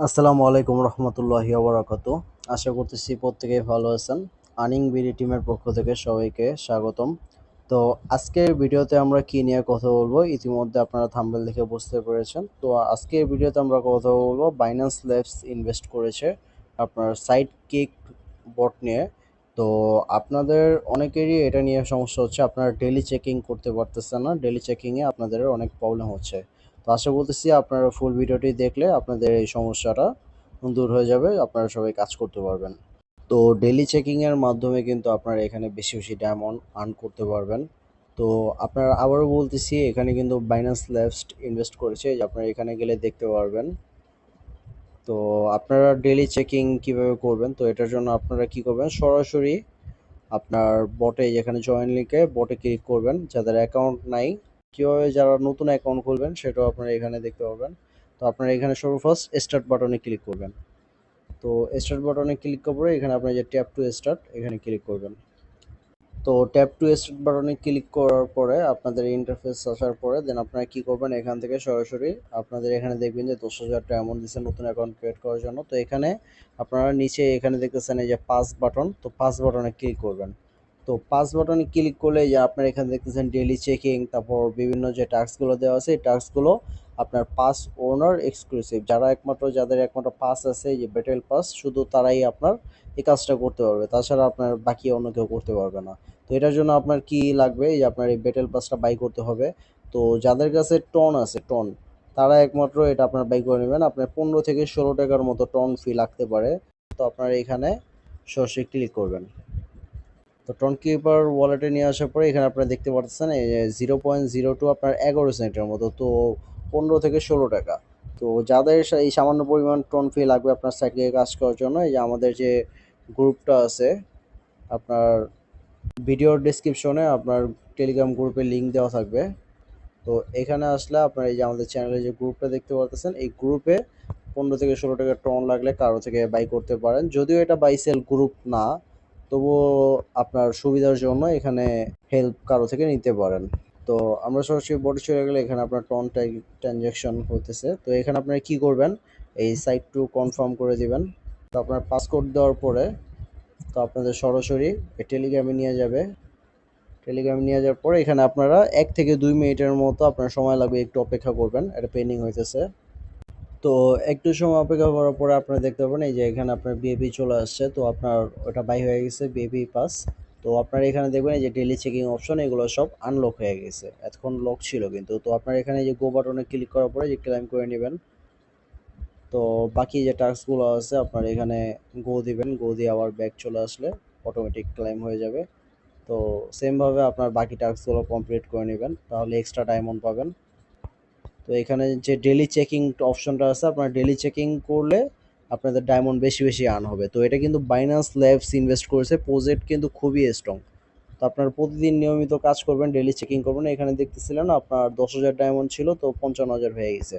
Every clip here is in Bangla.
আসসালামু আলাইকুম রহমতুল্লাহি ওয়া আশা করতেছি প্রত্যেকেই ভালো আছেন। আর্নিং বিডি টিমের পক্ষ থেকে সবাইকে স্বাগতম। তো আজকের ভিডিওতে আমরা কি নিয়ে কথা বলবো, ইতিমধ্যে আপনারা থাম্বনেল দেখে বুঝতে পেরেছেন। তো আজকের ভিডিওতে আমরা কথা বলবো বাইন্যান্স ল্যাবস ইনভেস্ট করেছে আপনার সাইড কিক বট নিয়ে। তো আপনাদের অনেকেরই এটা নিয়ে সমস্যা হচ্ছে, আপনারা ডেইলি চেকিং করতে পারতেছেন না, ডেইলি চেকিংয়ে আপনাদের অনেক প্রবলেম হচ্ছে। তো আশা করতেছি আপনারা ফুল ভিডিওটি দেখলে আপনাদের এই সমস্যাটা দূর হয়ে যাবে, আপনারা সবাই কাজ করতে পারবেন। তো ডেইলি চেকিং এর মাধ্যমে কিন্তু আপনারা এখানে বেশি বেশি ডায়মন্ড আর্ন করতে পারবেন। তো আপনারা আবারও বলতেছি, এখানে কিন্তু বাইন্যান্স ল্যাবস ইনভেস্ট করেছে, এই যে আপনারা এখানে গেলে দেখতে পারবেন। তো আপনারা ডেইলি চেকিং কিভাবে করবেন, তো এটার জন্য আপনারা কি করবেন, সরাসরি আপনার বটে যেখানে জয়েন লিংকে বটে ক্লিক করবেন। যাদের অ্যাকাউন্ট নাই, কিভাবে যারা নতুন অ্যাকাউন্ট খুলবেন সেটাও আপনারা এখানে দেখতে পারবেন। তো আপনারা এখানে সর্বফার্স্ট স্টার্ট বাটনে ক্লিক করবেন। তো স্টার্ট বাটনে ক্লিক করার পরে এখানে আপনার যে ট্যাপ টু স্টার্ট এখানে ক্লিক করবেন। তো ট্যাপ টু স্টার্ট বাটনে ক্লিক করার পরে আপনাদের ইন্টারফেস আসার পরে দেন আপনারা কি করবেন, এখান থেকে সরাসরি আপনাদের এখানে দেখবেন যে 10,000 টাকা অ্যামাউন্ট দিচ্ছে নতুন অ্যাকাউন্ট ক্রিয়েট করার জন্য। তো এখানে আপনারা নিচে এখানে দেখতেছেন এই যে পাস বাটন, তো পাস বাটনে ক্লিক করবেন। তো পাস বাটনে ক্লিক করলে যে আপনার এখানে দেখতেছেন ডেইলি চেকিং, তারপর বিভিন্ন যে টাস্কগুলো দেওয়া আছে এই টাস্কগুলো আপনার পাস ওনার এক্সক্লুসিভ, যাদের একমাত্র পাস আছে, এই যে ব্যাটেল পাস, শুধু তারাই আপনার এই কাজটা করতে পারবে, তাছাড়া আপনার বাকি অন্য কেউ করতে পারবে না। তো এটার জন্য আপনার কি লাগবে, এই যে আপনার এই ব্যাটেল পাসটা বাই করতে হবে। তো যাদের কাছে টন আছে, টন, তারা একমাত্র এটা আপনার বাই করে নেবেন। আপনার 15 থেকে 16 টাকার মতো টন ফি লাগতে পারে। তো আপনার এখানে সরাসরি ক্লিক করবেন। তো টন কিপার ওয়ালেটে নিয়ে আসার পরে এখানে আপনারা দেখতে পাচ্ছেন এই যে 0.02 আপনার 11 সেন্টের মতো, তো 15 থেকে 16 টাকা। তো যাদের এই সামান্য পরিমাণ টন ফি লাগবে আপনার সাইটে কাজ করার জন্য, এই যে আমাদের যে গ্রুপটা আছে, আপনার ভিডিওর ডেসক্রিপশনে আপনার টেলিগ্রাম গ্রুপের লিঙ্ক দেওয়া থাকবে। তো এখানে আসলে আপনার এই যে আমাদের চ্যানেলে যে গ্রুপটা দেখতে পাচ্ছেন, এই গ্রুপে 15 থেকে 16 টাকা টন লাগলে কারো থেকে বাই করতে পারেন। যদিও এটা বাই সেল গ্রুপ না, তবুও আপনার সুবিধার জন্য এখানে হেল্প কারো থেকে নিতে পারেন। তো আমরা সরাসরি বোর্ডে চলে গেলে এখানে আপনার টন ট্রানজ্যাকশন হতেছে। তো এখানে আপনারা কি করবেন, এই সাইট টু কনফার্ম করে দিবেন। তো আপনার পাসকোড দেওয়ার পরে তো আপনাদের সরাসরি টেলিগ্রামে নিয়ে যাবে। টেলিগ্রামে নিয়ে যাওয়ার পরে এখানে আপনারা 1 থেকে 2 মিনিটের মতো আপনার সময় লাগবে, একটু অপেক্ষা করবেন, এটা পেন্ডিং হইতেছে। তো একটু সময় অপেক্ষা করার পরে আপনারা দেখতে পাবেন এই যে এখানে আপনার বিএপি চলে আসছে। তো আপনার ওটা বাই হয়ে গেছে বিএপি পাস। তো আপনারা এখানে দেখবেন এই যে ডেইলি চেকিং অপশন, এগুলো সব আনলক হয়ে গেছে, এতক্ষণ লক ছিল কিন্তু। তো আপনার এখানে যে গো বাটনে ক্লিক করার পরে যে ক্লেম করে নেবেন। তো বাকি যে টাস্কগুলো আছে আপনার এখানে গো দিবেন, গো দিয়ে আবার ব্যাক চলে আসলে অটোমেটিক ক্লেম হয়ে যাবে। তো সেমভাবে আপনার বাকি টাস্কগুলো কমপ্লিট করে নেবেন, তাহলে এক্সট্রা ডায়মন্ড পাবেন। তো এখানে যে ডেইলি চেকিং অপশনটা আছে, আপনার ডেইলি চেকিং করলে আপনাদের ডায়মন্ড বেশি বেশি আর্ন হবে। তো এটা কিন্তু বাইন্যান্স ল্যাবস ইনভেস্ট করেছে, প্রজেক্ট কিন্তু খুবই স্ট্রং। তো আপনার প্রতিদিন নিয়মিত কাজ করবেন, ডেইলি চেকিং করবেন। এখানে দেখতেছিলেন আপনার 10,000 ডায়মন্ড ছিল, তো 55,000 হয়ে গেছে।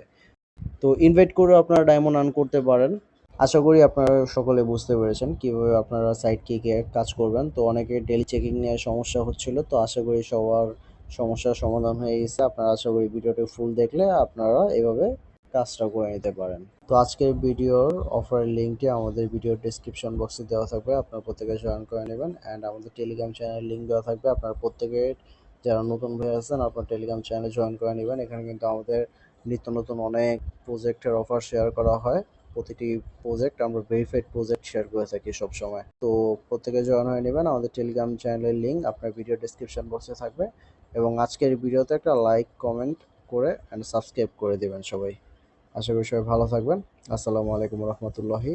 তো ইনভাইট করে আপনারা ডায়মন্ড আর্ন করতে পারেন। আশা করি আপনারা সকলে বুঝতে পেরেছেন কিভাবে আপনারা সাইট কিকে কাজ করবেন। তো অনেকে ডেইলি চেকিং নিয়ে সমস্যা হচ্ছিল, তো আশা করি সবার সমস্যার সমাধান হয়ে গেছে। আপনারা আশা করি ভিডিওটি ফুল দেখলে আপনারা এভাবে কাজটা করে নিতে পারেন। তো আজকের ভিডিওর অফারের লিঙ্কটি আমাদের ভিডিওর ডেসক্রিপশন বক্সে দেওয়া থাকবে, আপনারা প্রত্যেকে জয়েন করে নেবেন। অ্যান্ড আমাদের টেলিগ্রাম চ্যানেলের লিঙ্ক দেওয়া থাকবে, আপনারা প্রত্যেকে যারা নতুন হয়ে আছেন আপনার টেলিগ্রাম চ্যানেলে জয়েন করে নেবেন। এখানে কিন্তু আমাদের নিত্য নতুন অনেক প্রজেক্টের অফার শেয়ার করা হয়। প্রতিটি প্রজেক্ট আমরা ভেরিফাইড প্রজেক্ট শেয়ার করে থাকি সবসময়। তো প্রত্যেকে জয়েন হয়ে নেবেন, আমাদের টেলিগ্রাম চ্যানেলের লিঙ্ক আপনার ভিডিও ডেসক্রিপশন বক্সে থাকবে। এবং আজকের ভিডিওতে একটা লাইক কমেন্ট করে অ্যান্ড সাবস্ক্রাইব করে দেবেন সবাই। আশা করি সবাই ভালো থাকবেন। আসসালামু আলাইকুম রহমতুল্লাহি।